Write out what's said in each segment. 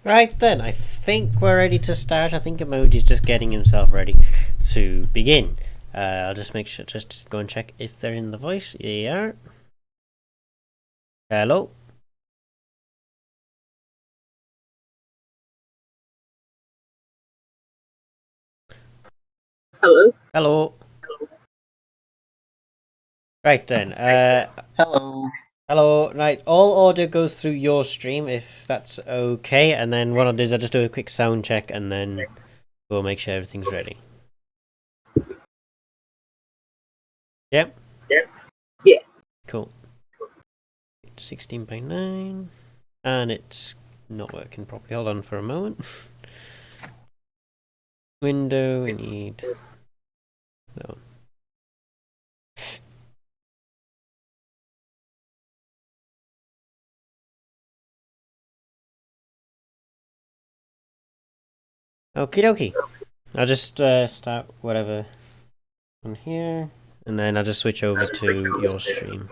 Right then, I think we're ready to start. I think Emm0ji's just getting himself ready to begin. I'll just make sure, just go and check if they're in the voice. They are. Hello? Hello? Hello? Right then, Hello. hello, right, all audio goes through your stream if that's okay, and then what I'll do is I'll just do a quick sound check and then we'll make sure everything's ready. Yep? Yeah. Cool. 16.9, and it's not working properly. Hold on for a moment. Window, we need... No. Okie dokie. I'll just start whatever on here, and then I'll just switch over to your stream.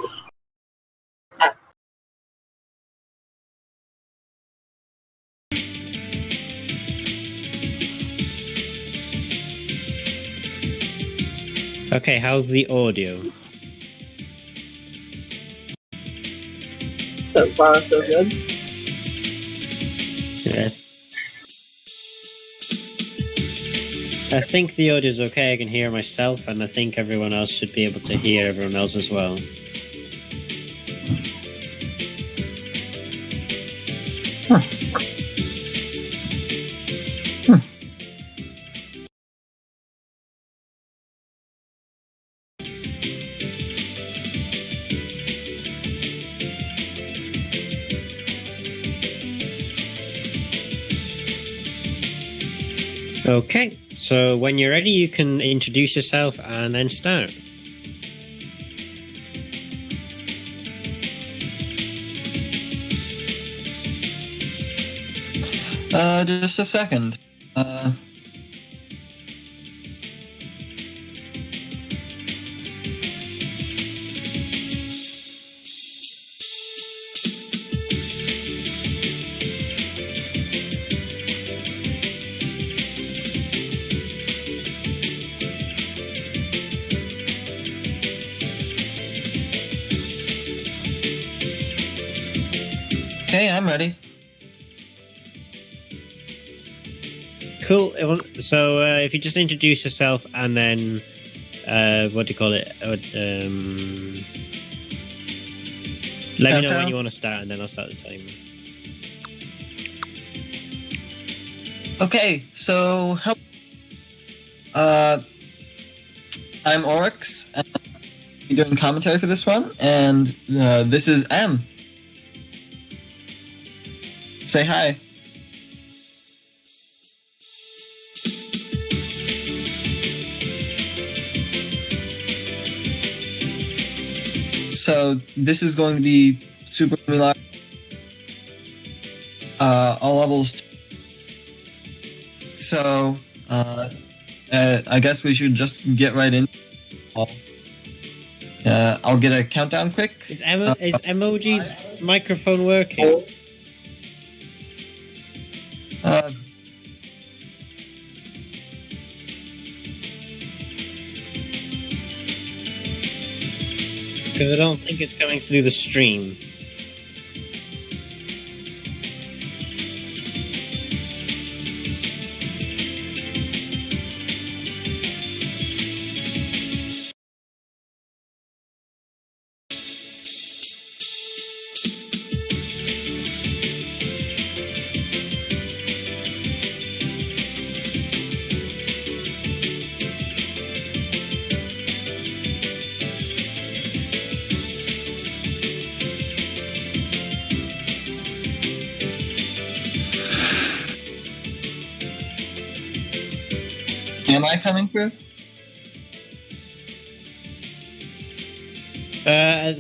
Okay, how's the audio? So far, so good. Yeah. I think the audio's okay. I can hear myself, and I think everyone else should be able to hear everyone else as well. Okay, so when you're ready, you can introduce yourself and then start. Just a second. Okay, I'm ready. Cool. So if you just introduce yourself and then what do you call it? Let me know when you want to start, and then I'll start the timer. Okay, so I'm Oryx, and I'm doing commentary for this one, and this is M. Say hi. So this is going to be super live. All levels. So I guess we should just get right in. I'll get a countdown quick. Is Emm0ji's microphone working? Because I don't think it's coming through the stream. Am I coming through?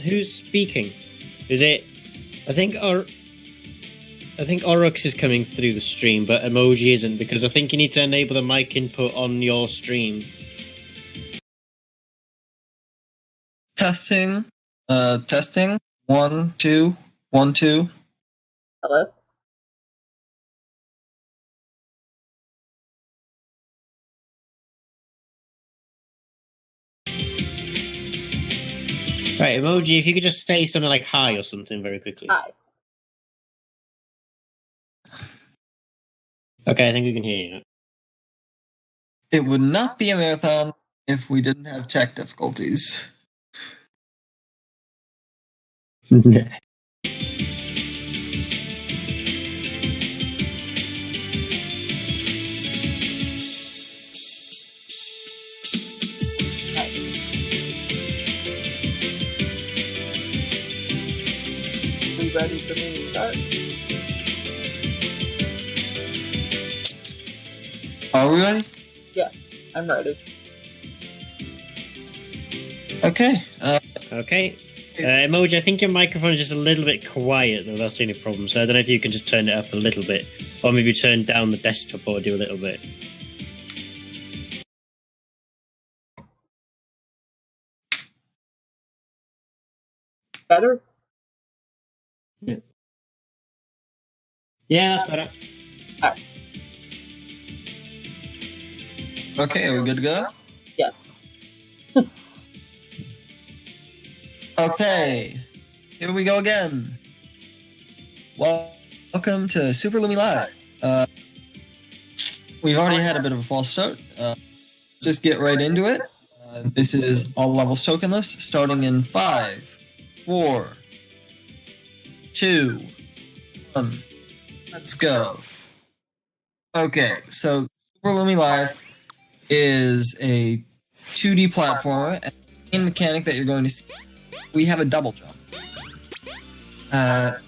Who's speaking? Is it? I think Oryx is coming through the stream, but Emm0ji isn't, because I think you need to enable the mic input on your stream. Testing. Testing. 1, 2, 1, 2. Hello? Right, Emm0ji, if you could just say something like hi or something very quickly. Hi. Okay, I think we can hear you. It would not be a marathon if we didn't have tech difficulties. You ready for me to start? Are we ready? Yeah, I'm ready. Okay. Okay. Emm0ji, I think your microphone is just a little bit quiet, though. That's the only problem. So I don't know if you can just turn it up a little bit, or maybe turn down the desktop audio a little bit. Better? Yeah, that's better. Okay, are we good to go? Yeah. Okay, here we go again. Welcome to Super Lumi Live. We've already had a bit of a false start. Just get right into it. This is all levels tokenless, starting in 5, 4, 2, 1. Let's go. Okay, so Super Lumi Live is a 2D platformer, and the main mechanic that you're going to see, we have a double jump. It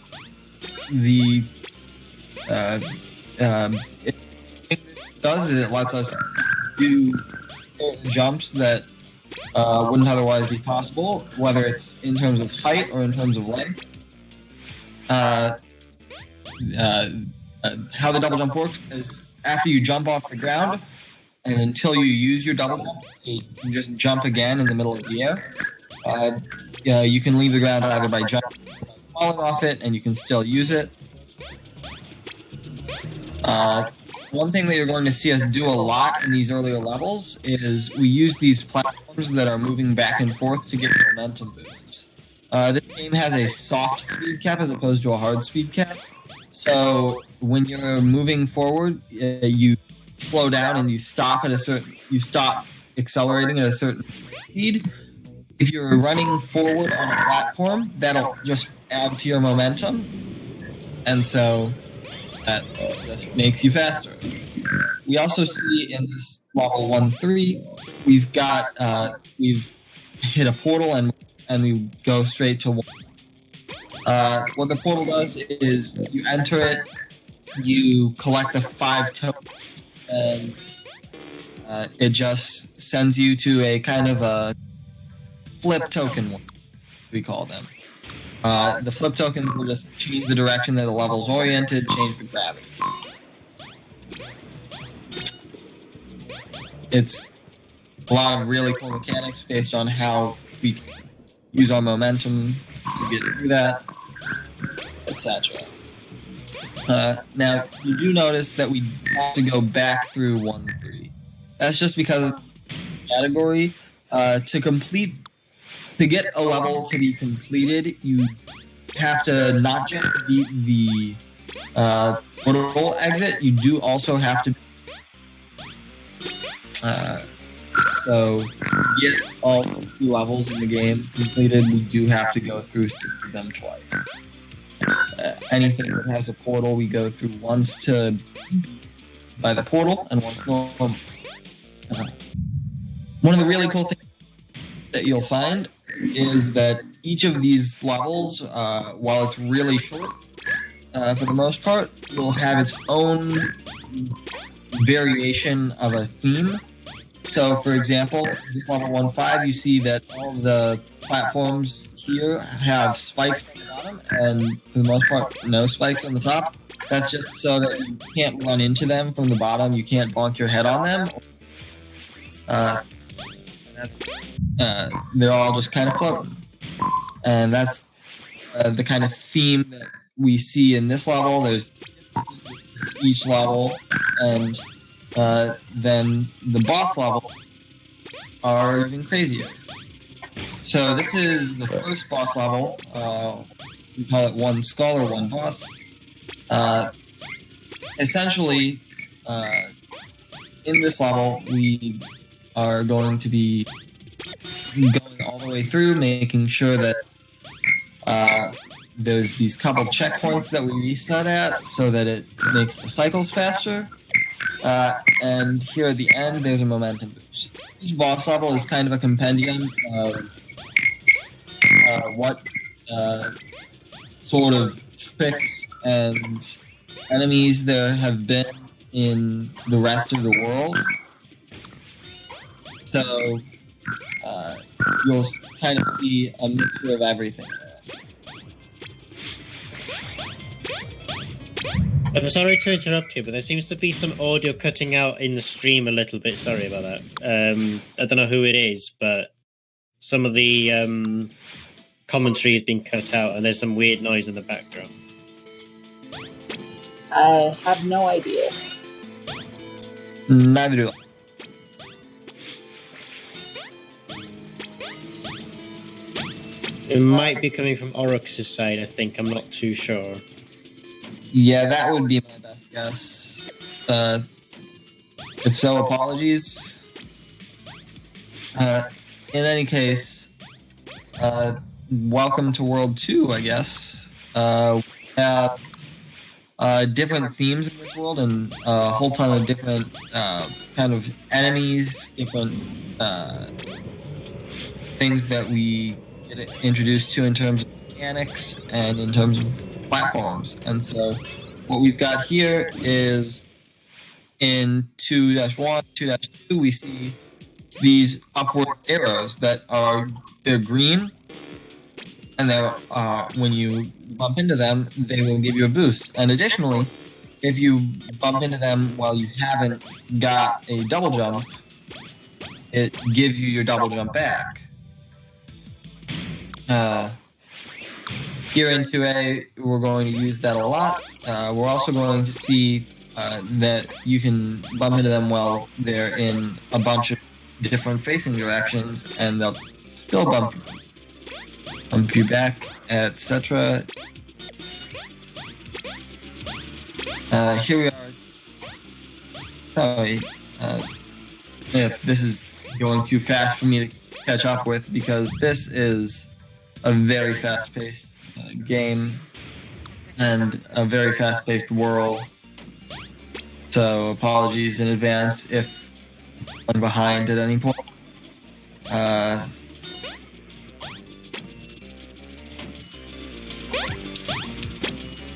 does is it lets us do certain jumps that wouldn't otherwise be possible, whether it's in terms of height or in terms of length. How the double jump works is after you jump off the ground, and until you use your double jump, you can just jump again in the middle of the air. You can leave the ground either by jumping or falling off it, and you can still use it. One thing that you're going to see us do a lot in these earlier levels is we use these platforms that are moving back and forth to get momentum boosts. This game has a soft speed cap as opposed to a hard speed cap. So when you're moving forward, you slow down and you stop accelerating at a certain speed. If you're running forward on a platform, that'll just add to your momentum, and so that just makes you faster. We also see in this level 1-3, we've hit a portal and we go straight to 1. What the portal does is you enter it, you collect the 5 tokens, and it just sends you to a kind of a flip token, we call them. The flip tokens will just change the direction that the level's oriented, change the gravity. It's a lot of really cool mechanics based on how we use our momentum to get through that, etc. Now, you do notice that we have to go back through 1-3. That's just because of the category. To get a level to be completed, you have to not just beat the portal exit, you do also have to so to get all 60 levels in the game completed, we do have to go through them twice. Anything that has a portal, we go through once to by the portal and once normal. One of the really cool things that you'll find is that each of these levels, while it's really short, for the most part, will have its own variation of a theme. So, for example, this level 1-5, you see that all of the platforms here have spikes on the bottom, and for the most part, no spikes on the top. That's just so that you can't run into them from the bottom, you can't bonk your head on them. They're all just kind of floating. And that's the kind of theme that we see in this level. There's each level, and then the boss level are even crazier. So this is the first boss level. We call it one skull or one boss. Essentially, in this level, we are going to be going all the way through, making sure that there's these couple checkpoints that we reset at so that it makes the cycles faster. And here at the end, there's a momentum boost. Each boss level is kind of a compendium of what sort of tricks and enemies there have been in the rest of the world. So you'll kind of see a mixture of everything. I'm sorry to interrupt you, but there seems to be some audio cutting out in the stream a little bit. Sorry about that. I don't know who it is, but some of the commentary has been cut out, and there's some weird noise in the background. I have no idea. Neither do I. It might be coming from Oryx's side, I think. I'm not too sure. Yeah, that would be my best guess. If so, apologies. In any case, welcome to World 2, I guess. We have different themes in this world and a whole ton of different kind of enemies, different things that we get introduced to in terms of mechanics and in terms of platforms. And so what we've got here is in 2-1, 2-2, we see these upward arrows that they're green, and they're, when you bump into them, they will give you a boost. And additionally, if you bump into them while you haven't got a double jump, it gives you your double jump back. Here in 2A, we're going to use that a lot. We're also going to see that you can bump into them while they're in a bunch of different facing directions, and they'll still bump you back, etc. Here we are. Sorry if this is going too fast for me to catch up with, because this is a very fast-paced game and a very fast-paced world. So apologies in advance if I'm behind at any point.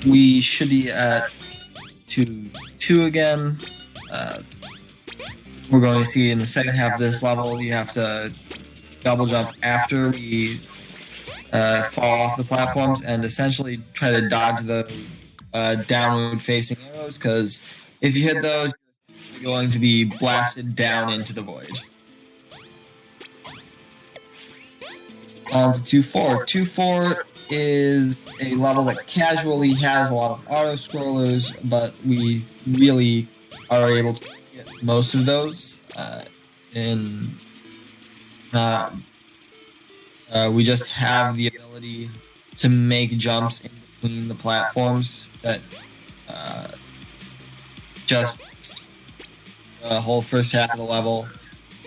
We should be at 2-2 again. We're going to see in the second half of this level, you have to double jump after we fall off the platforms and essentially try to dodge those downward facing arrows, because if you hit those, you're going to be blasted down into the void. On to 2-4. 2-4 is a level that casually has a lot of auto-scrollers, but we really are able to get most of those. We just have the ability to make jumps in between the platforms that just the whole first half of the level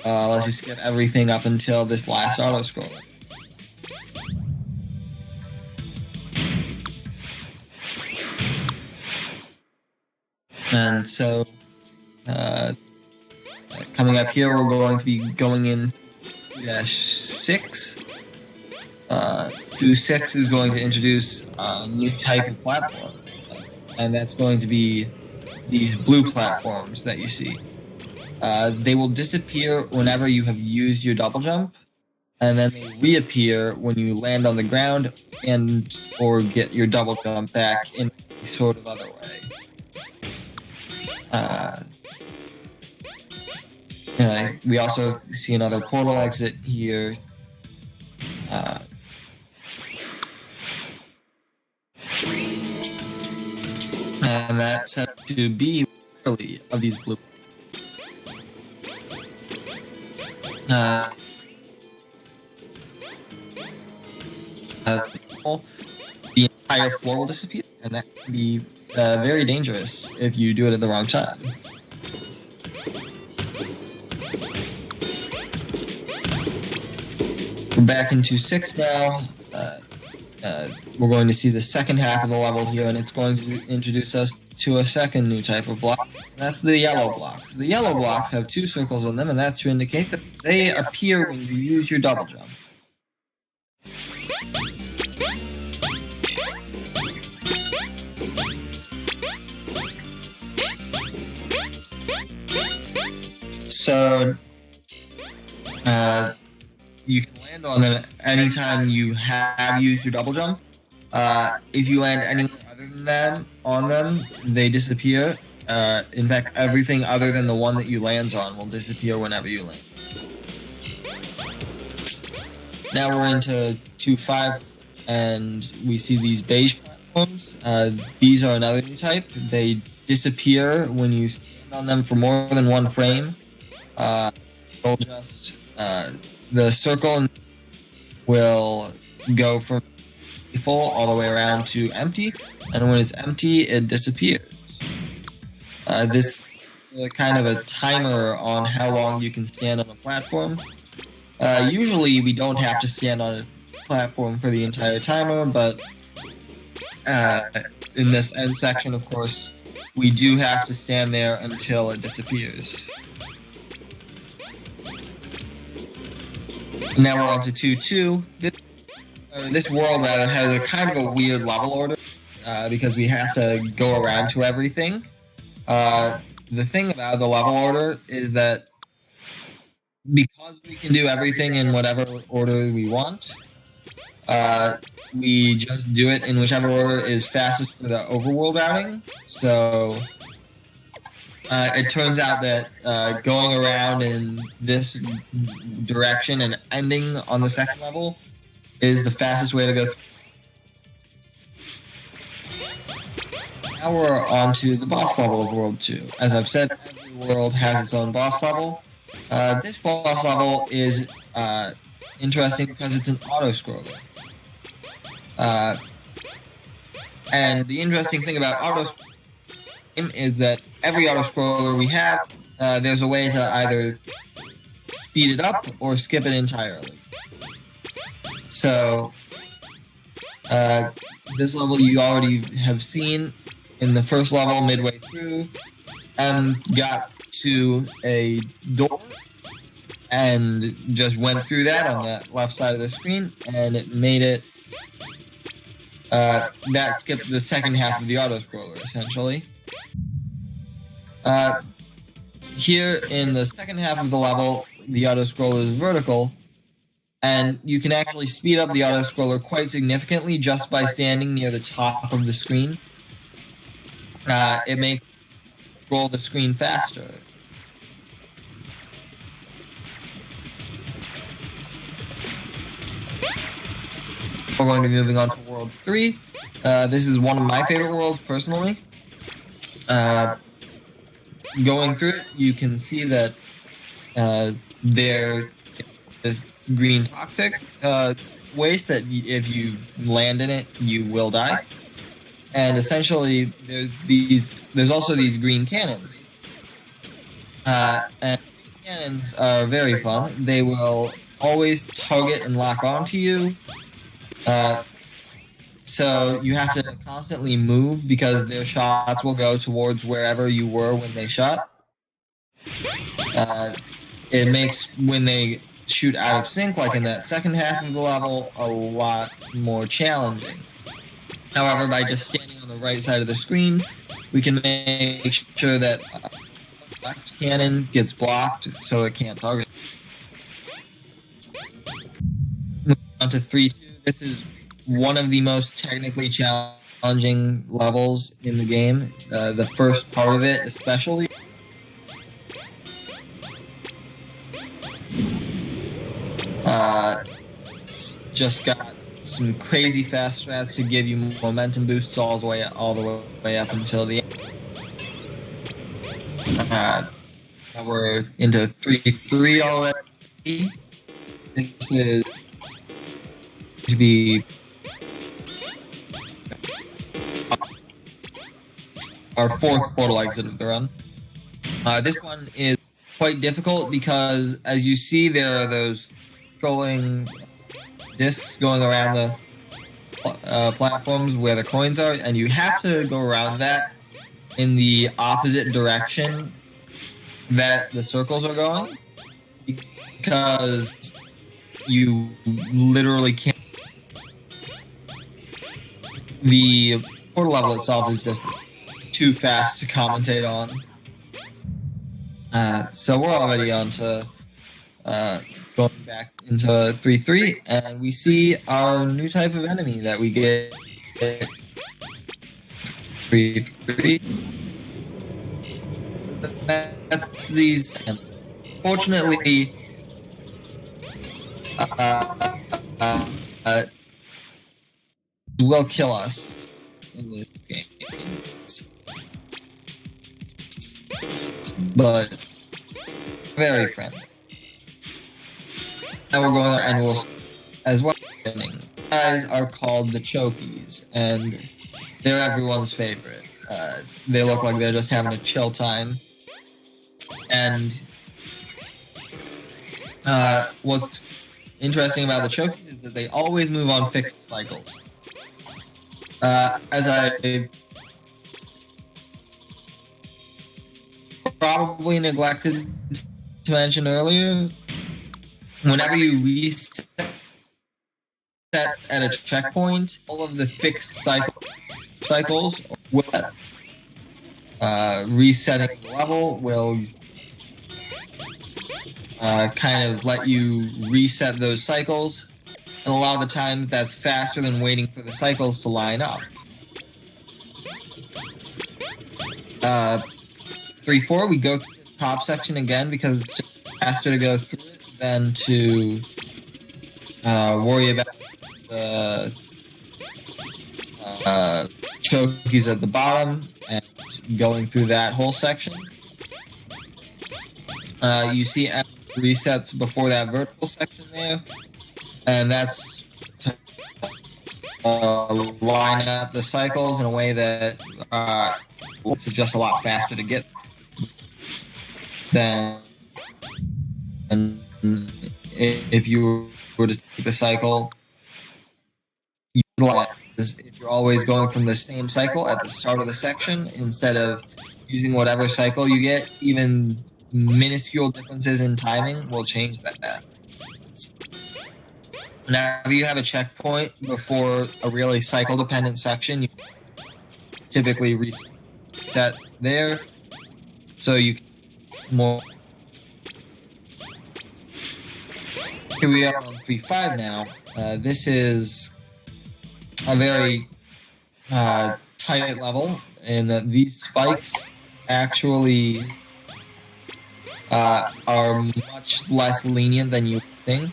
lets you skip everything up until this last auto-scroller. And so, coming up here, we're going to be going in 2-6. 2-6 is going to introduce a new type of platform, and that's going to be these blue platforms that you see. They will disappear whenever you have used your double jump, and then they reappear when you land on the ground and or get your double jump back in a sort of other way. We also see another portal exit here. And that's set to be early of these blue. the entire floor will disappear, and that can be very dangerous if you do it at the wrong time. We're back into 6 now. We're going to see the second half of the level here, and it's going to introduce us to a second new type of block. And that's the yellow blocks. The yellow blocks have 2 circles on them, and that's to indicate that they appear when you use your double jump. So, you can land on them anytime you have used your double jump. If you land anywhere other than them on them, they disappear. In fact, everything other than the one that you land on will disappear whenever you land. Now we're into 2.5, and we see these beige platforms. These are another new type. They disappear when you stand on them for more than 1 frame. They'll just the circle will go from full all the way around to empty, and when it's empty, it disappears. This is kind of a timer on how long you can stand on a platform. Usually, we don't have to stand on a platform for the entire timer, but in this end section, of course, we do have to stand there until it disappears. Now we're on to 2.2. This world rather has a kind of a weird level order because we have to go around to everything. The thing about the level order is that because we can do everything in whatever order we want, we just do it in whichever order is fastest for the overworld routing. So it turns out that going around in this direction and ending on the second level is the fastest way to go. Now we're on to the boss level of World 2. As I've said, every world has its own boss level. This boss level is interesting because it's an auto-scroller. And the interesting thing about auto-scroller is that every auto-scroller we have, there's a way to either speed it up or skip it entirely. So, this level you already have seen in the first level midway through, and got to a door and just went through that on the left side of the screen, and it made it that skipped the second half of the auto-scroller, essentially. Here in the second half of the level, the auto-scroller is vertical, and you can actually speed up the auto-scroller quite significantly just by standing near the top of the screen. It makes scroll the screen faster. We're going to be moving on to World 3. This is one of my favorite worlds, personally. Going through it, you can see that there is green toxic waste that if you land in it, you will die. And essentially, there's also these green cannons. And cannons are very fun. They will always target and lock onto you. So you have to constantly move because their shots will go towards wherever you were when they shot. It makes when they shoot out of sync, like in that second half of the level, a lot more challenging. However, by just standing on the right side of the screen, we can make sure that the left cannon gets blocked so it can't target. Moving on to 3.2. This is one of the most technically challenging levels in the game. The first part of it, especially. Just got some crazy fast strats to give you momentum boosts all the way up until the end. Now we're into 3.3 already. This is to be our fourth portal exit of the run. This one is quite difficult because, as you see, there are those scrolling discs going around the platforms where the coins are, and you have to go around that in the opposite direction that the circles are going, because you literally can't. The portal level itself is just too fast to commentate on. So we're already on to going back into 3-3, and we see our new type of enemy that we get 3-3. That's these. Fortunately, will kill us in this game, but very friendly. And we're going, and we'll as well. Guys are called the Chokies, and they're everyone's favorite. They look like they're just having a chill time. And what's interesting about the Chokies is that they always move on fixed cycles. As I probably neglected to mention earlier, whenever you reset at a checkpoint, all of the fixed cycles will resetting the level will kind of let you reset those cycles, and a lot of the times that's faster than waiting for the cycles to line up. 3-4, we go through the top section again because it's just faster to go through it than to worry about the chokies at the bottom and going through that whole section. You see resets before that vertical section there, and that's to line up the cycles in a way that it's just a lot faster to get than if you were to take the cycle. If you're always going from the same cycle at the start of the section instead of using whatever cycle you get, even minuscule differences in timing will change that. Now, if you have a checkpoint before a really cycle-dependent section, you typically reset there, so you can more. Here we are on 3-5 now. This is a very tight level, and that these spikes actually are much less lenient than you think.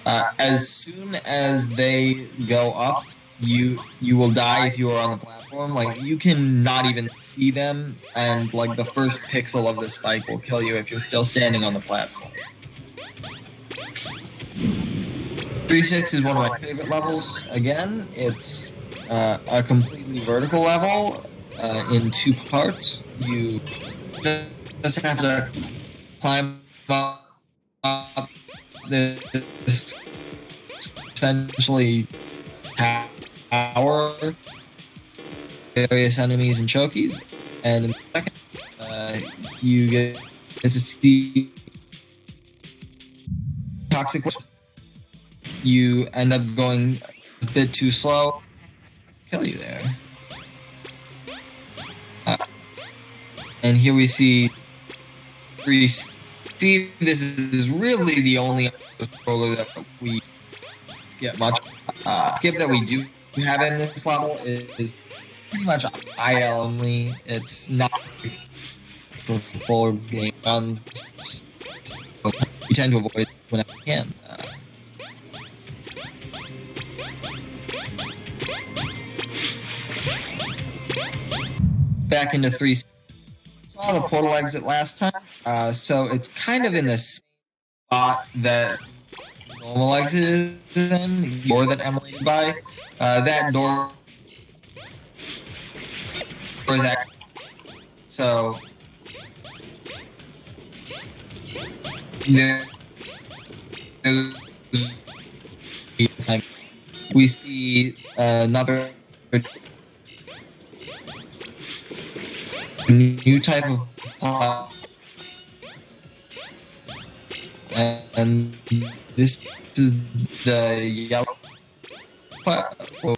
As soon as they go up, you will die if you are on the platform. Like, you can not even see them, and like the first pixel of the spike will kill you if you're still standing on the platform. 3-6 is one of my favorite levels. Again, it's a completely vertical level in two parts. You just have to climb up this essentially power various enemies and chokies, and in the second, you get to see toxic. You end up going a bit too slow, kill you there. And here we see 3C. This is really the only controller that we get much. Skip that we do have in this level is pretty much IL only. It's not for full game runs. We tend to avoid whenever we can. Back into 3. Saw the portal exit last time, so it's kind of in the same spot that normal exit is in, or that Emm0ji by. That door is actually So there, it's like we see another new type of pot, and this is the yellow platform.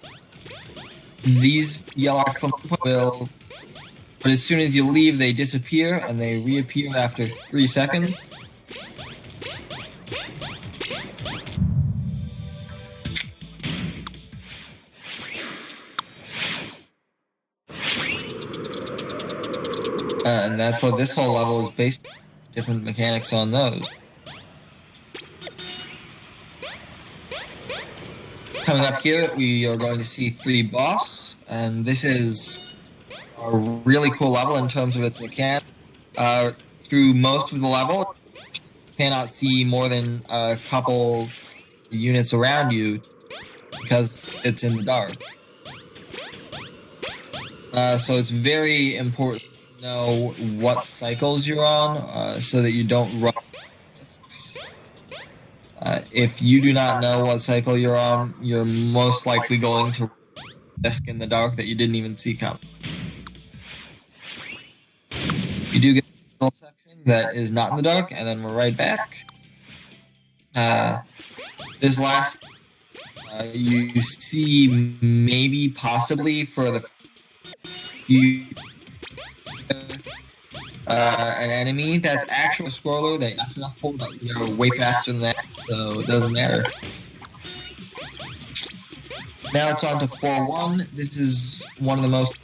These yellow platforms will, but as soon as you leave, they disappear and they reappear after 3 seconds. And that's what this whole level is based on, different mechanics on those. Coming up here, we are going to see 3 boss, and this is a really cool level in terms of its mechanics. Through most of the level, you cannot see more than a couple units around you because it's in the dark. So it's very important to know what cycles you're on so that you don't run risks. If you do not know what cycle you're on, you're most likely going to risk in the dark that you didn't even see coming. You do get a section that is not in the dark, and then we're right back. This last, you see maybe possibly for the few an enemy that's actual scroller that's enough for, but you're way faster than that, so it doesn't matter. Now it's on to 4-1. This is one of the most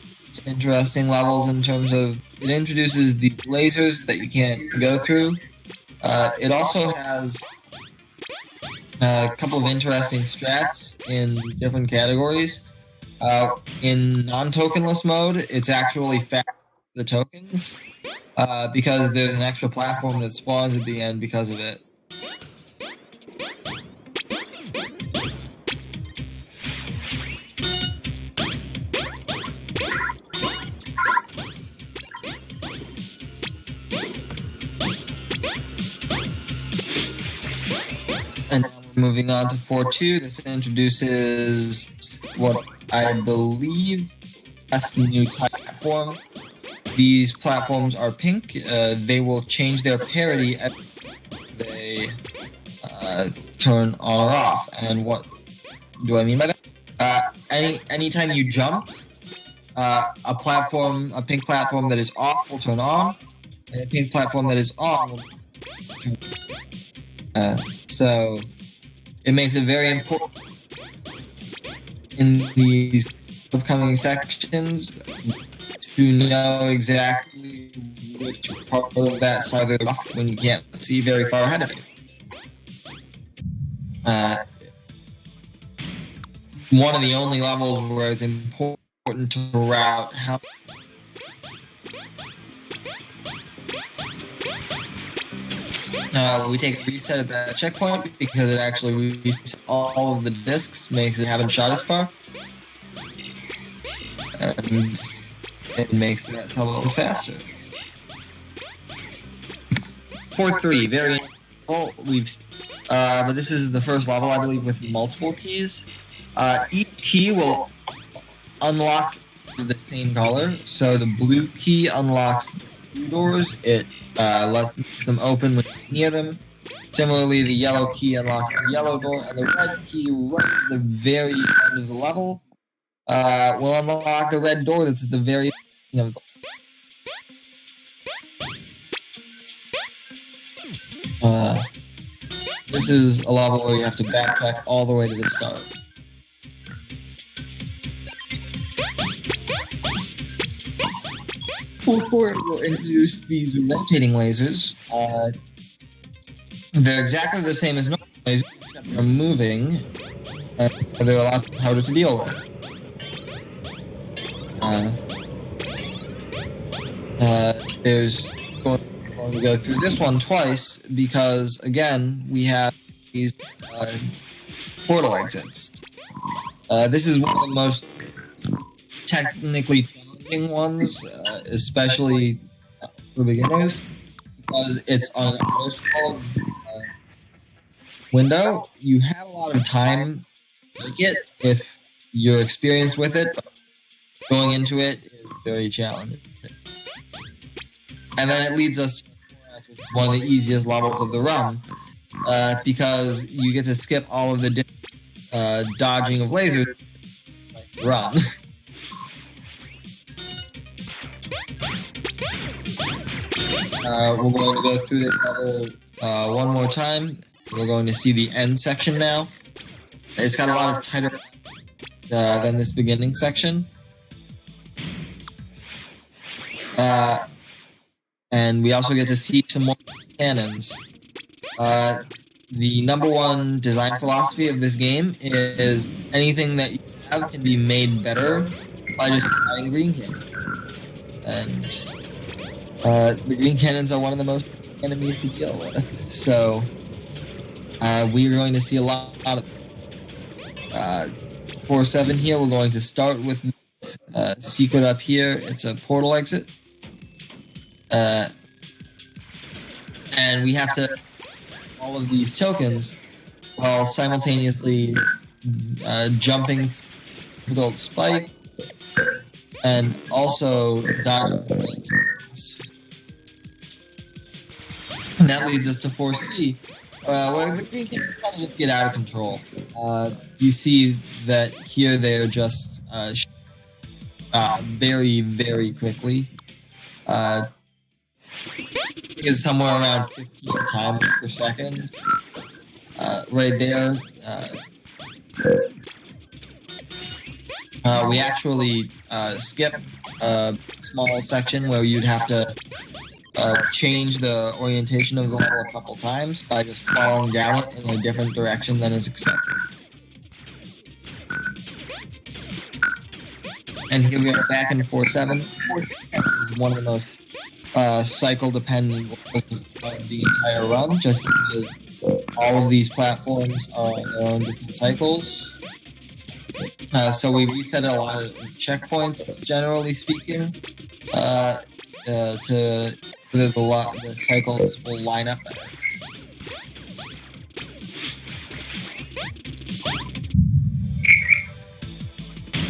interesting levels in terms of it introduces these lasers that you can't go through. It also has a couple of interesting strats in different categories. In non-tokenless mode, it's actually fast the tokens because there's an extra platform that spawns at the end because of it. And moving on to 4-2, this introduces what I believe that's the new platform. These platforms are pink. They will change their parity as they turn on or off. And what do I mean by that? Anytime you jump, a pink platform that is off will turn on, and a pink platform that is on will turn on. So it makes it very important in these upcoming sections to know exactly which part of that side of the box when you can't see very far ahead of you. One of the only levels where it's important to route how we take a reset at that checkpoint because it actually resets all of the discs, makes it haven't shot as far, and it makes that a little faster. 4-3, very cool. But this is the first level, I believe, with multiple keys. Each key will unlock the same color. So the blue key unlocks blue doors. It lets them open when you're near them. Similarly, the yellow key unlocks the yellow door, and the red key right at the very end of the level will unlock the red door that's at the very end of the This is a level where you have to backtrack all the way to the start. It will introduce these rotating lasers. They're exactly the same as normal lasers, except they're moving, and so they're a lot harder to deal with. There's going to go through this one twice because, again, we have these portal exits. This is one of the most technically challenging challenging ones, especially for beginners, because it's on an auto-scroll window. You have a lot of time to make it if you're experienced with it, but going into it is very challenging. And then it leads us to one of the easiest levels of the run, because you get to skip all of the dodging of lasers. Run. We're going to go through this level one more time. We're going to see the end section now. It's got a lot of tighter than this beginning section. And we also get to see some more cannons. The number one design philosophy of this game is anything that you have can be made better by just adding green cannons. And the green cannons are one of the most enemies to deal with. So we are going to see a lot of 4-7 here. We're going to start with secret up here. It's a portal exit. And we have to all of these tokens while simultaneously jumping difficult spike and also dodging. And that leads us to 4C, where the green cannons kind of just get out of control. You see that here they're just very, very quickly. Is somewhere around 15 times per second. Right there. We actually skip a small section where you'd have to change the orientation of the level a couple times by just falling down it in a different direction than is expected. And here we are back in 4-7. 4-7 is one of the most cycle-dependent of the entire run, just because all of these platforms are on their own different cycles. So we reset a lot of checkpoints, generally speaking, to the cycles will line up better.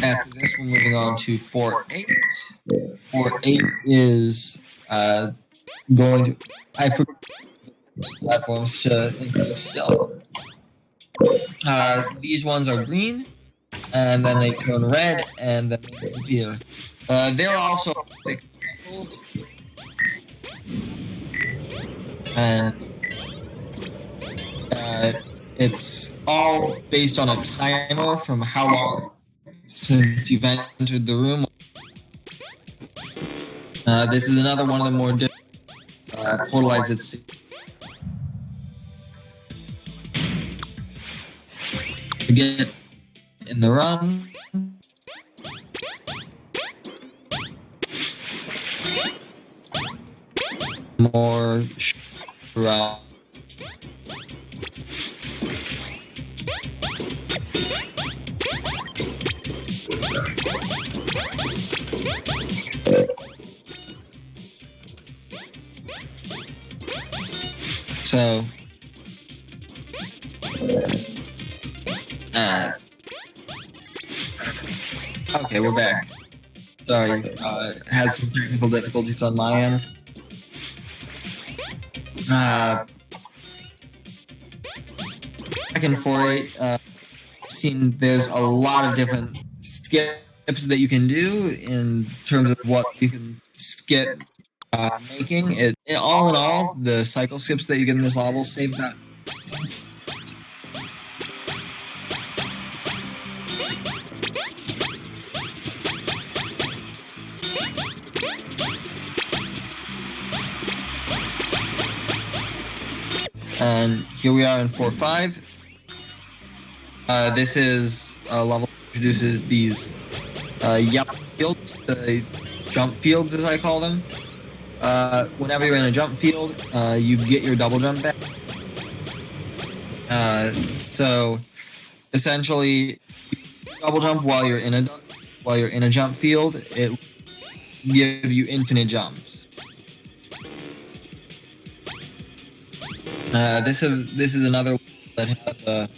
After this, we're moving on to 4-8. 4-8 is going to... I forgot platforms to increase still. These ones are green, and then they turn red, and then they disappear. They're also fixed cycles. And it's all based on a timer from how long since you've entered the room. This is another one of the more portal exits. To get in the run. More run. So, okay, we're back. Sorry, had some technical difficulties on my end. Back in 4-8, seen there's a lot of different skips that you can do in terms of what you can skip making. All in all, the cycle skips that you get in this level save that. And here we are in 4-5. This is a level that introduces these yellow fields, the jump fields as I call them. Whenever you're in a jump field, you get your double jump back. So essentially, double jump while you're in a jump field. It give you infinite jumps. This is another that has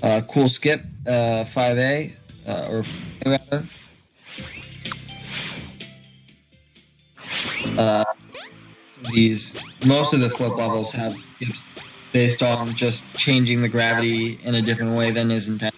a cool skip, 5A, or rather. Most of the flip levels have skips based on just changing the gravity in a different way than is intended.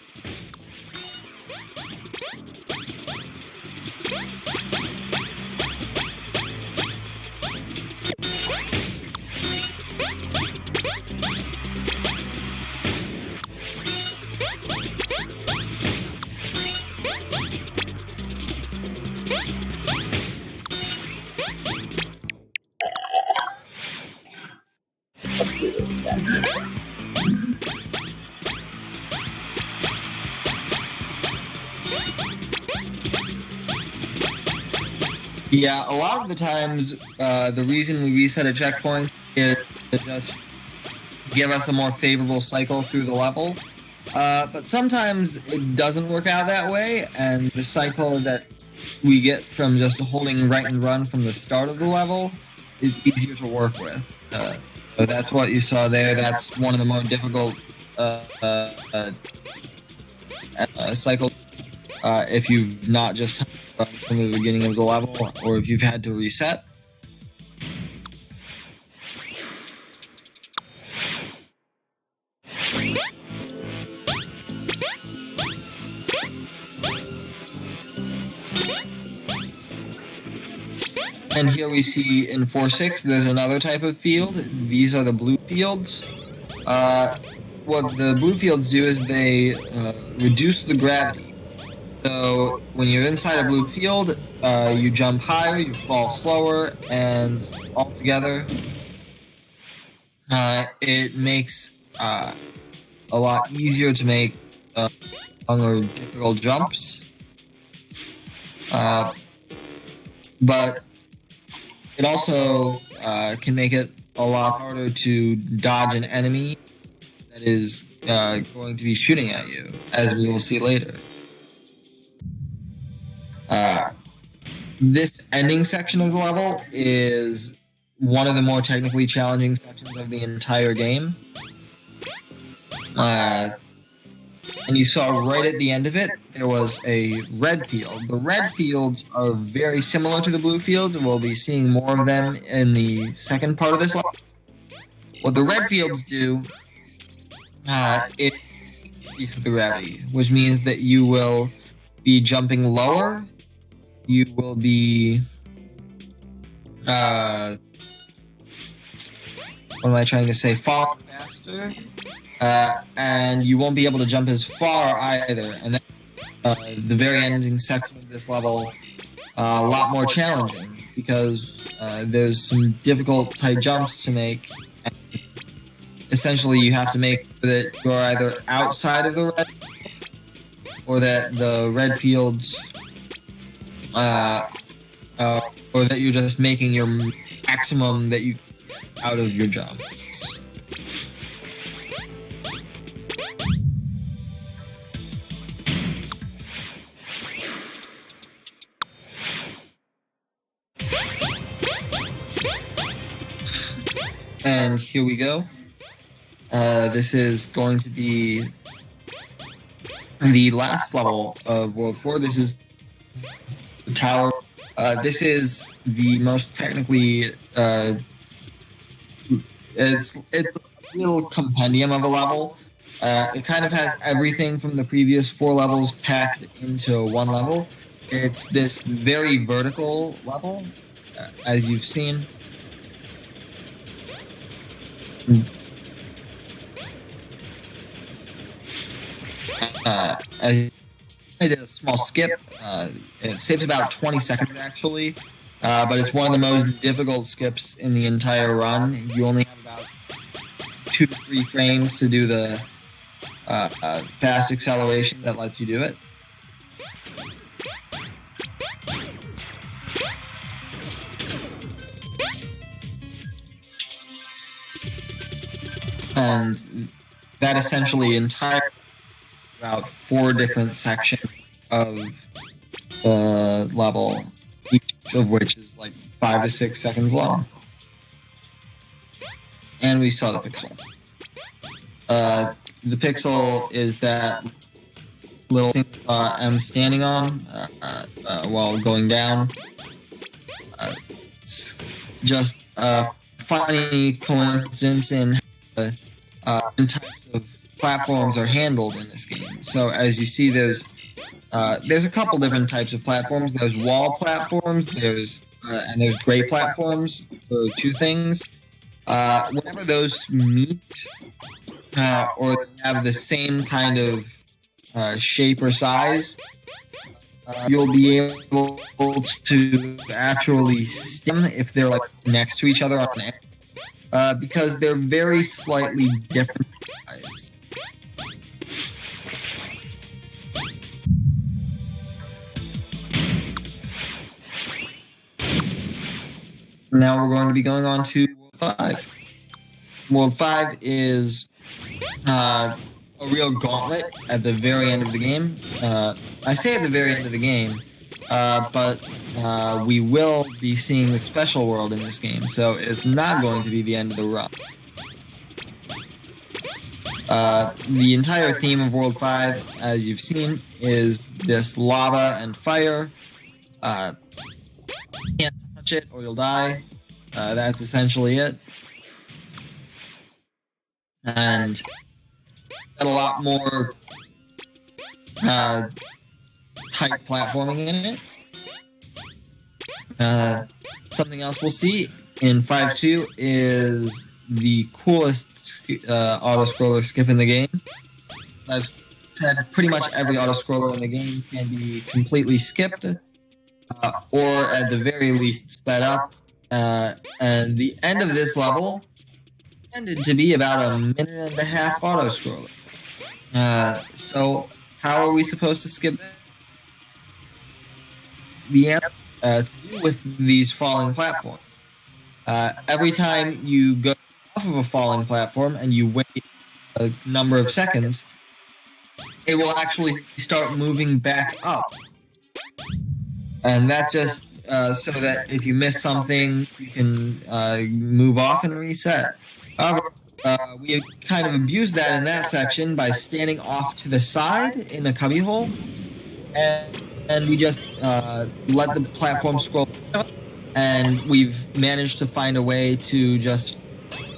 Yeah, a lot of the times, the reason we reset a checkpoint is to just give us a more favorable cycle through the level. But sometimes it doesn't work out that way, and the cycle that we get from just holding right and run from the start of the level is easier to work with. So that's what you saw there. That's one of the more difficult cycles. If you've not just run from the beginning of the level, or if you've had to reset. And here we see in 4.6, there's another type of field. These are the blue fields. What the blue fields do is they reduce the gravity. So when you're inside a blue field, you jump higher, you fall slower, and altogether, it makes a lot easier to make longer, difficult jumps. But it also can make it a lot harder to dodge an enemy that is going to be shooting at you, as we will see later. This ending section of the level is one of the more technically challenging sections of the entire game. And you saw right at the end of it, there was a red field. The red fields are very similar to the blue fields, and we'll be seeing more of them in the second part of this level. What the red fields do, it increases the gravity, which means that you will be jumping lower. You will be, what am I trying to say? Falling faster. And you won't be able to jump as far either. And then the very ending section of this level, a lot more challenging because there's some difficult tight jumps to make. And essentially, you have to make that you're either outside of the red or that the red fields, or that you're just making your maximum that you out of your jumps. And here we go. This is going to be the last level of World 4. This is the tower. This is the most technically, it's a little compendium of a level. It kind of has everything from the previous 4 levels packed into one level. It's this very vertical level, as you've seen. I did a small skip. It saves about 20 seconds actually, but it's one of the most difficult skips in the entire run. You only have about 2 to 3 frames to do the fast acceleration that lets you do it. And that essentially entire about 4 different sections of the level, each of which is like 5 to 6 seconds long. And we saw the pixel. The pixel is that little thing I'm standing on while going down. It's just a funny coincidence in how types of platforms are handled in this game. So as you see, there's a couple different types of platforms. There's wall platforms, and there's gray platforms. So two things. Whenever those meet or have the same kind of shape or size, you'll be able to actually stem if they're like next to each other on an edge, because they're very slightly different size. Now we're going to be going on to World 5. World 5 is a real gauntlet at the very end of the game. I say at the very end of the game, but we will be seeing the special world in this game, so it's not going to be the end of the run. The entire theme of World 5, as you've seen, is this lava and fire. Can't touch it or you'll die. That's essentially it. And got a lot more tight platforming in it. Something else we'll see in 5.2 is the coolest auto-scroller skip in the game. I've said pretty much every auto-scroller in the game can be completely skipped, or at the very least sped up. And the end of this level tended to be about a minute and a half auto-scroller. So how are we supposed to skip that? The answer to do with these falling platforms. Every time you go off of a falling platform and you wait a number of seconds, it will actually start moving back up. And that's just so that if you miss something, you can move off and reset. However, we kind of abused that in that section by standing off to the side in a cubbyhole, and we just let the platform scroll up, and we've managed to find a way to just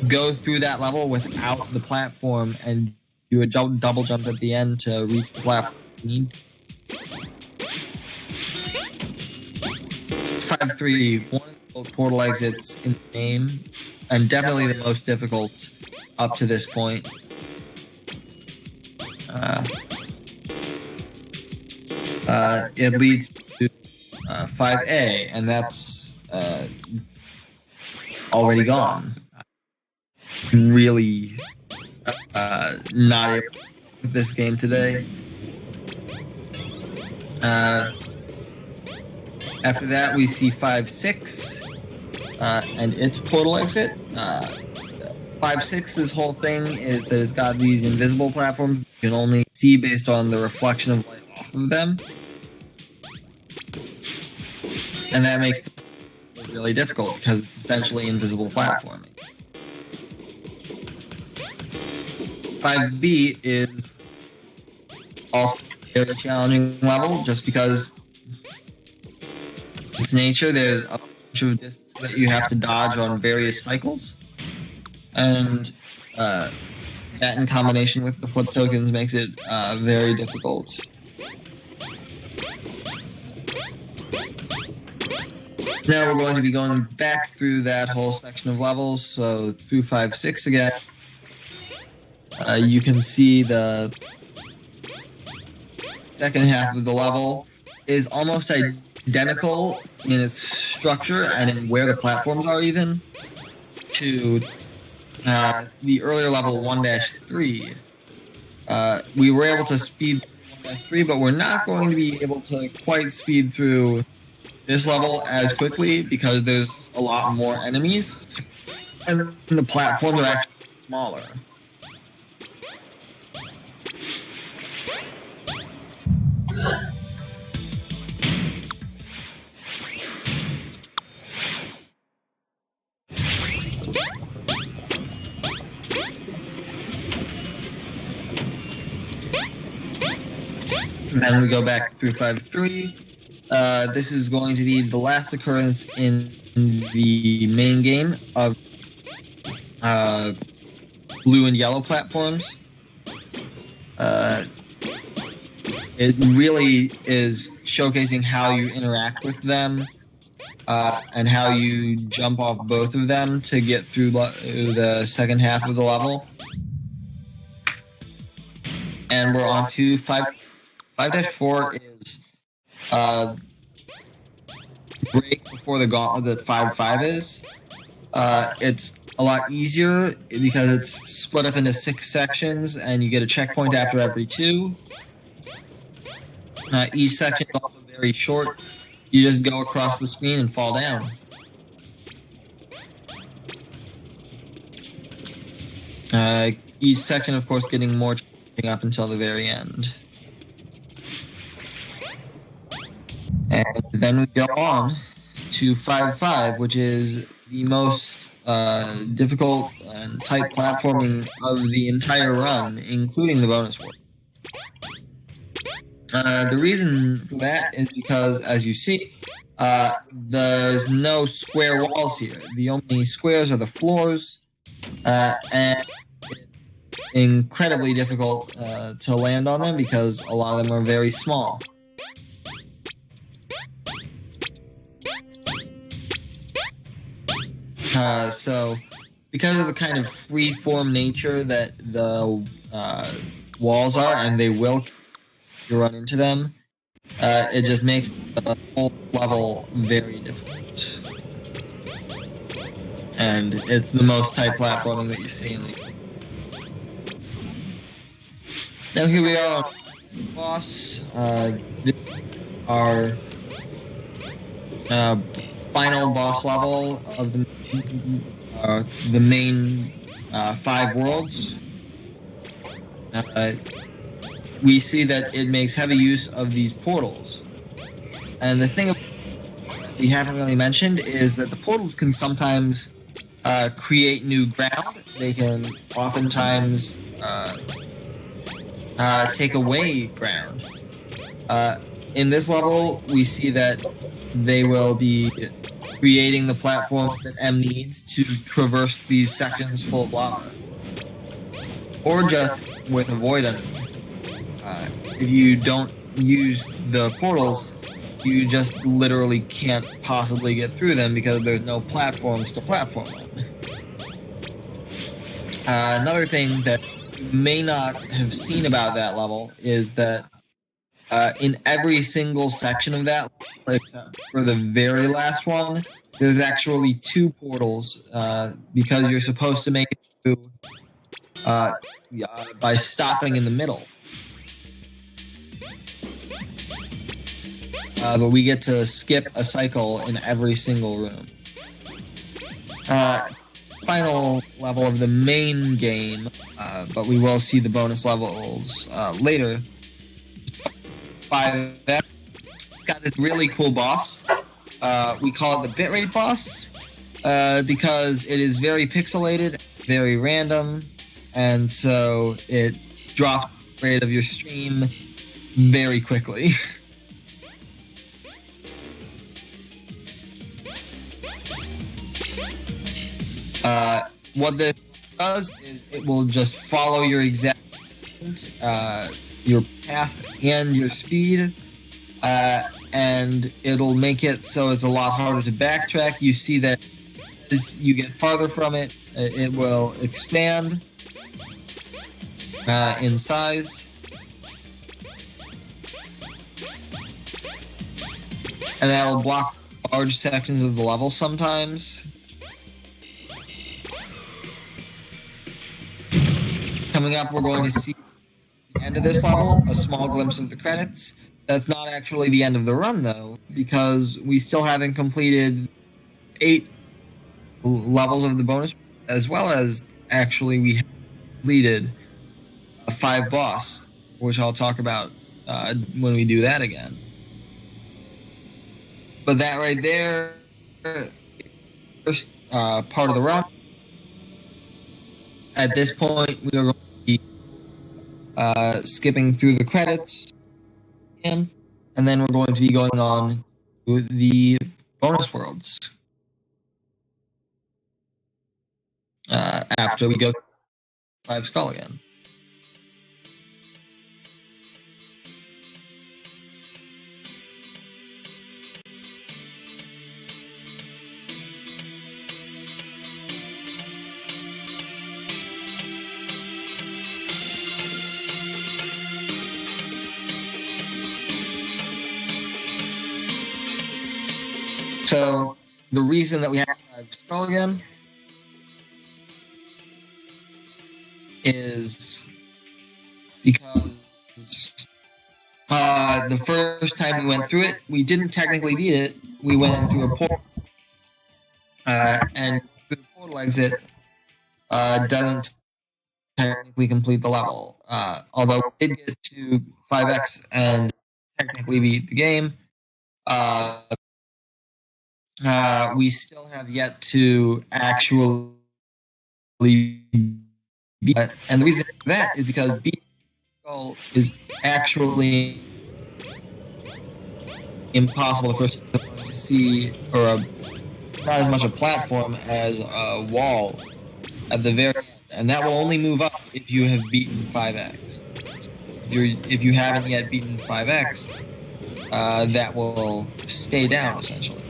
go through that level without the platform and do a double jump at the end to reach the platform. 5.3, one of the portal exits in the game, and definitely the most difficult up to this point. It leads to 5A, and that's already gone. Really not able to with this game today. After that, we see 5.6 and its portal exit. 5.6's whole thing is that it's got these invisible platforms you can only see based on the reflection of light off of them. And that makes it really difficult because it's essentially invisible platforming. 5B is also a very challenging level just because its nature. There's a bunch of distance that you have to dodge on various cycles, and that in combination with the flip tokens makes it very difficult. Now we're going to be going back through that whole section of levels, so through 5.6 again. You can see the second half of the level is almost identical in its structure and in where the platforms are even to the earlier level 1-3. We were able to speed 1-3, but we're not going to be able to quite speed through this level as quickly because there's a lot more enemies and the platforms are actually smaller. Then we go back through 5-3. This is going to be the last occurrence in the main game of blue and yellow platforms. It really is showcasing how you interact with them and how you jump off both of them to get through the second half of the level. And we're on to 5-4 is break before the gauntlet that 5-5 is. It's a lot easier because it's split up into 6 sections and you get a checkpoint after every 2. Each section is also very short. You just go across the screen and fall down. Each section, of course, getting more up until the very end. And then we go on to 5-5, which is the most difficult and tight platforming of the entire run, including the bonus world. The reason for that is because, as you see, there's no square walls here. The only squares are the floors, and it's incredibly difficult to land on them because a lot of them are very small. So, because of the kind of free-form nature that the walls are, and they will you run into them, it just makes the whole level very difficult. And it's the most tight platforming that you see in the game. Now here we are on boss. This is our final boss level of the main 5 worlds. We see that it makes heavy use of these portals. And the thing we haven't really mentioned is that the portals can sometimes create new ground. They can oftentimes take away ground. In this level, we see that they will be creating the platform that Emm needs to traverse these sections full of lava. Or just with avoidance. If you don't use the portals, you just literally can't possibly get through them because there's no platforms to platform on. Another thing that you may not have seen about that level is that in every single section of that level, except for the very last one, there's actually 2 portals because you're supposed to make it through by stopping in the middle. But we get to skip a cycle in every single room. Final level of the main game, but we will see the bonus levels later. 5F got this really cool boss. We call it the bitrate boss because it is very pixelated, very random, and so it drops the rate of your stream very quickly. What this does is it will just follow your exact your path and your speed, and it'll make it so it's a lot harder to backtrack. You see that as you get farther from it, it will expand in size. And that'll block large sections of the level sometimes. Coming up, we're going to see the end of this level, a small glimpse of the credits. That's not actually the end of the run, though, because we still haven't completed 8 levels of the bonus, as well as actually we completed a 5 boss, which I'll talk about when we do that again. But that right there, first part of the run. At this point, we are going to be skipping through the credits and then we're going to be going on to the bonus worlds after we go 5 skull again. So the reason that we have 5 skull again is because the first time we went through it, we didn't technically beat it. We went through a portal, and the portal exit doesn't technically complete the level. Although we did get to 5x and technically beat the game, we still have yet to actually beat it. And the reason for that is because beating skull is actually impossible for us to see, or not as much a platform as a wall at the very end. And that will only move up if you have beaten 5x. If you haven't yet beaten 5x, that will stay down essentially.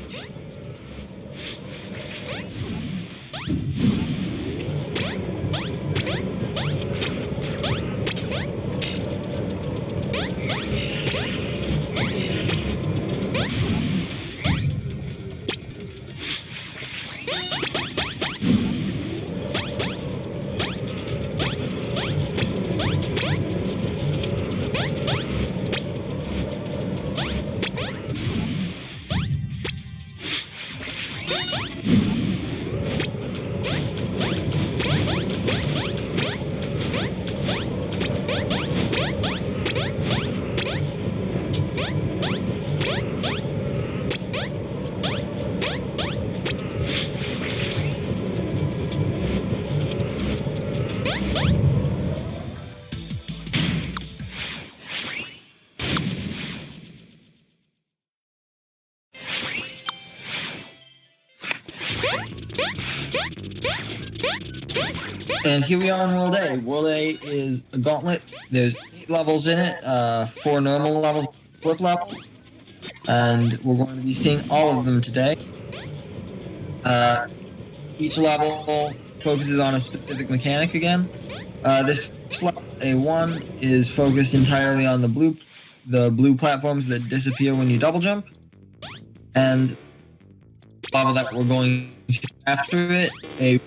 And here we are in World A. World A is a gauntlet. There's 8 levels in it, 4 normal levels, flip levels, and we're going to be seeing all of them today. Each level focuses on a specific mechanic again. This first level, A1, is focused entirely on the blue platforms that disappear when you double jump. And the level that we're going to after it, a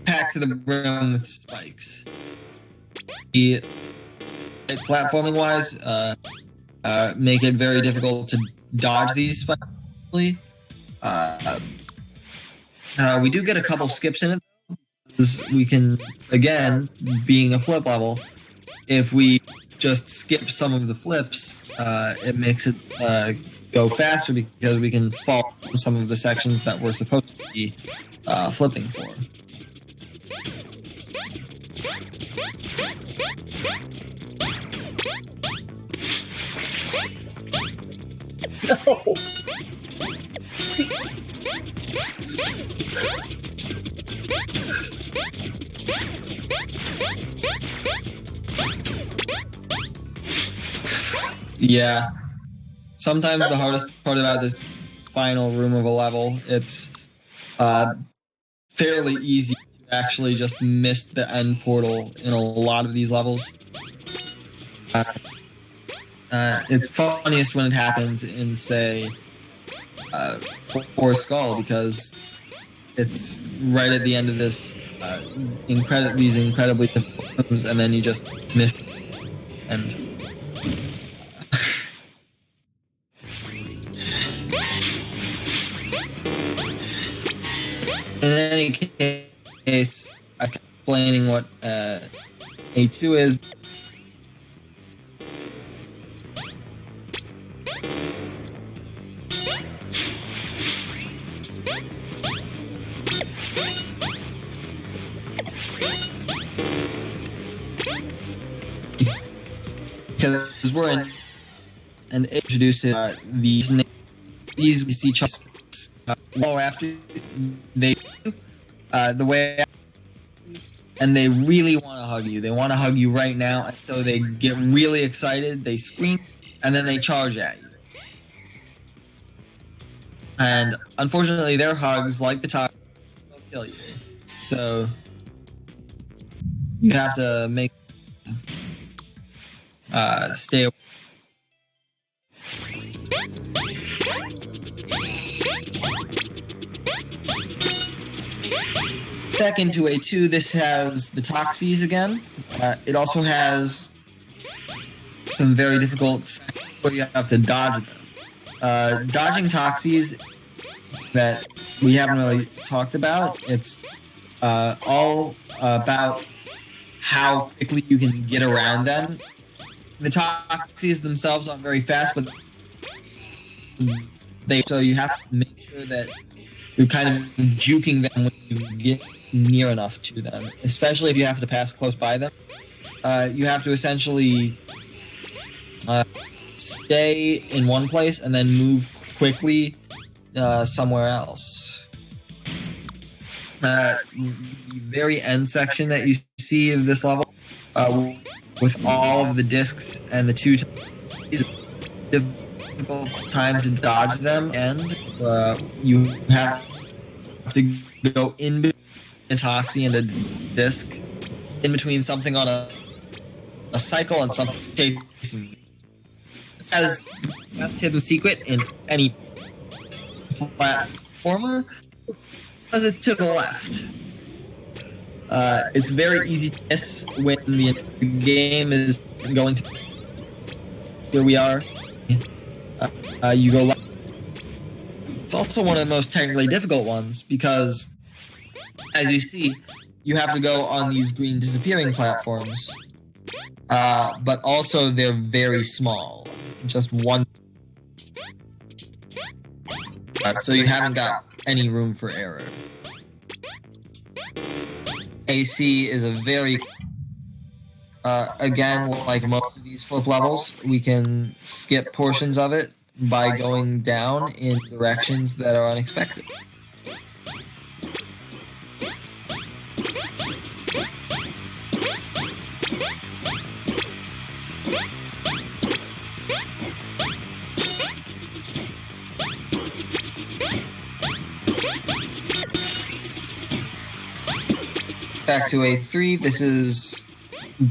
packed to the brim with spikes. The platforming wise, make it very difficult to dodge these spikes. We do get a couple skips in it. We can, again, being a flip level, if we just skip some of the flips, it makes it go faster because we can fall from some of the sections that we're supposed to be flipping for. No. Yeah. Sometimes the hardest part about this final room of a level, it's fairly easy to actually just miss the end portal in a lot of these levels. It's funniest when it happens in, say, 4 Skull, because it's right at the end of this these incredibly difficult rooms, and then you just miss it. And in any case, I'm explaining what A2 is. because we're in and introducing these we see after they the way and they really want to hug you. They want to hug you right now, and so they get really excited. They scream, and then they charge at you. And unfortunately, their hugs, like the top, will kill you. So you have to make stay away. Back into A2, this has the Toxies again. It also has some very difficult sections where you have to dodge them. Dodging Toxies that we haven't really talked about, it's all about how quickly you can get around them. The Toxies themselves aren't very fast, but so you have to make sure that you're kind of juking them when you get near enough to them, especially if you have to pass close by them. You have to essentially stay in one place and then move quickly somewhere else. The very end section that you see of this level, with all of the discs and the two difficult time to dodge them, and you have to go in between a Toxie and a disc, in between something on a cycle and something chasing. As best hidden secret in any platformer, because it's to the left. It's very easy to miss when the game is going to. Here we are. You go left. It's also one of the most technically difficult ones because, as you see, you have to go on these green disappearing platforms, but also they're very small. Just one. So you haven't got any room for error. AC is a very, again, like most of these flip levels, we can skip portions of it by going down in directions that are unexpected. Back to A3, this is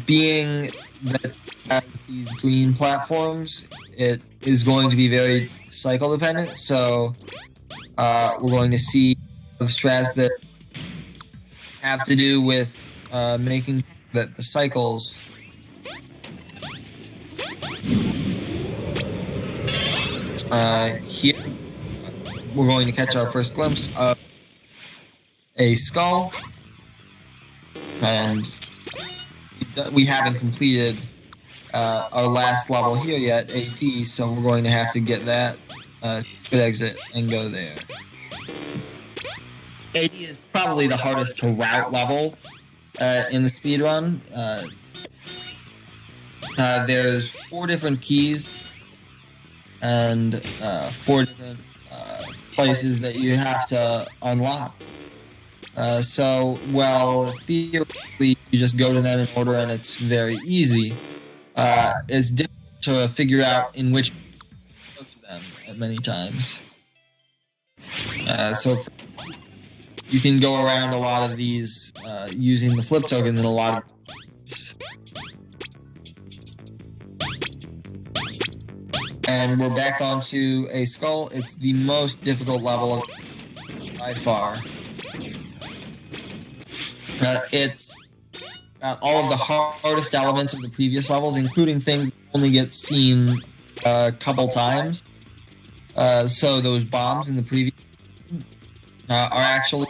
being that has these green platforms, it is going to be very cycle dependent, so we're going to see strats that have to do with making that the cycles here we're going to catch our first glimpse of a skull. And we haven't completed our last level here yet, AT, so we're going to have to get that exit and go there. AT is probably the hardest to route level in the speedrun. There's 4 different keys and 4 different places that you have to unlock. So, well, theoretically, you just go to them in order and it's very easy. It's difficult to figure out in which to go to them at many times. So, you can go around a lot of these using the flip tokens in a lot of ways. And we're back onto a skull. It's the most difficult level by far. It's all of the hardest elements of the previous levels, including things that only get seen a couple times. So those bombs in the previous are actually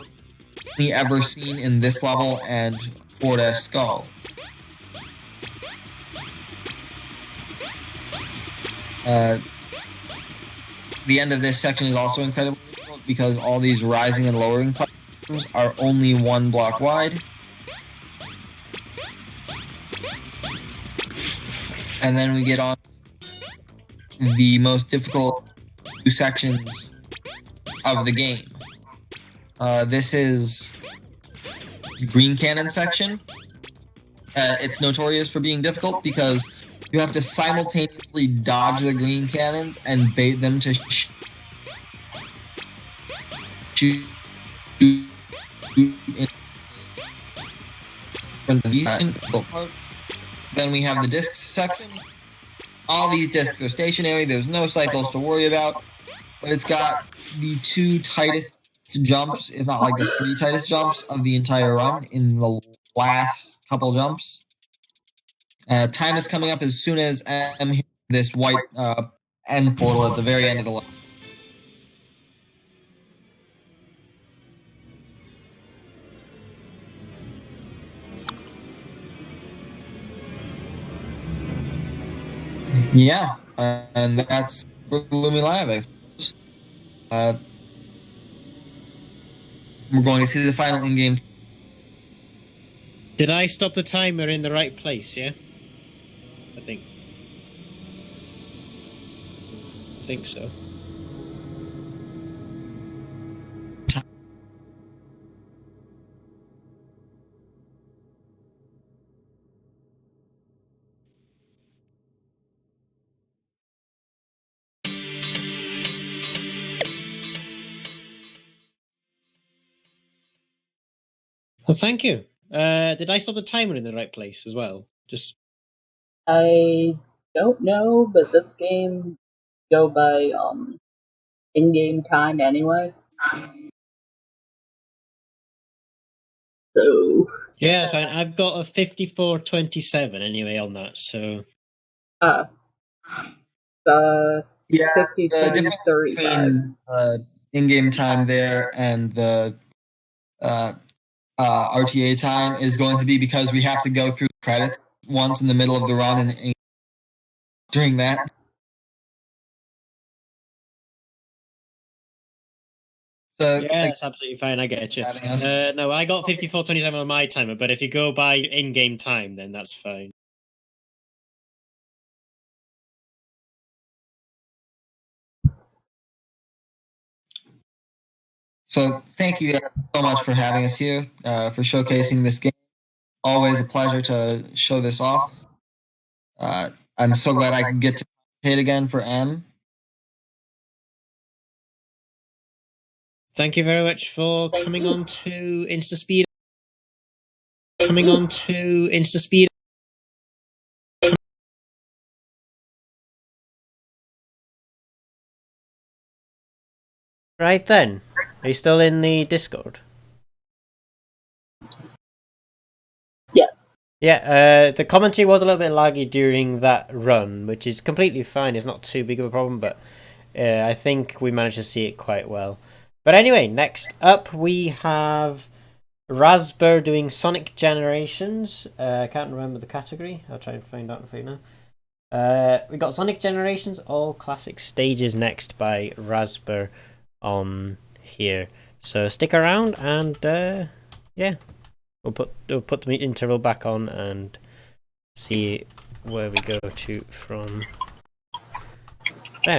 only ever seen in this level and Ford S Skull. The end of this section is also incredibly difficult because all these rising and lowering platforms are only 1 block wide. and then we get on the most difficult 2 sections of the game. This is the green cannon section. It's notorious for being difficult because you have to simultaneously dodge the green cannons and bait them to shoot in front of you. Then we have the discs section. All these discs are stationary. There's no cycles to worry about, but it's got the 2 tightest jumps, if not like the 3 tightest jumps of the entire run in the last couple jumps. Time is coming up as soon as Emm hits this white end portal at the very end of the line. Yeah, and that's for Lumi Live. I suppose. We're going to see the final in-game. Did I stop the timer in the right place? Yeah, I think so. Well, thank you. Did I stop the timer in the right place as well? Just I don't know, but this game go by in-game time anyway. So yeah, that's fine. I've got a 54:27 anyway on that. So the Yeah, 50 the difference 35. between in-game time there and the RTA time is going to be because we have to go through the credits once in the middle of the run, and during that. So yeah, that's absolutely fine. I get you. No, I got 54:27 on my timer, but if you go by in-game time, then that's fine. So thank you so much for having us here, for showcasing this game. Always a pleasure to show this off. I'm so glad I can get to hit again for Emm. Thank you very much for coming on to InstaSpeed. Coming on to InstaSpeed. Right then, are you still in the Discord? Yes. Yeah, the commentary was a little bit laggy during that run, which is completely fine. It's not too big of a problem, but I think we managed to see it quite well. But anyway, next up we have Raspberry doing Sonic Generations. I can't remember the category. I'll try and find out for you now. We got Sonic Generations, all classic stages next by Raspberry on here. So stick around and yeah. We'll put the interval back on and see where we go to from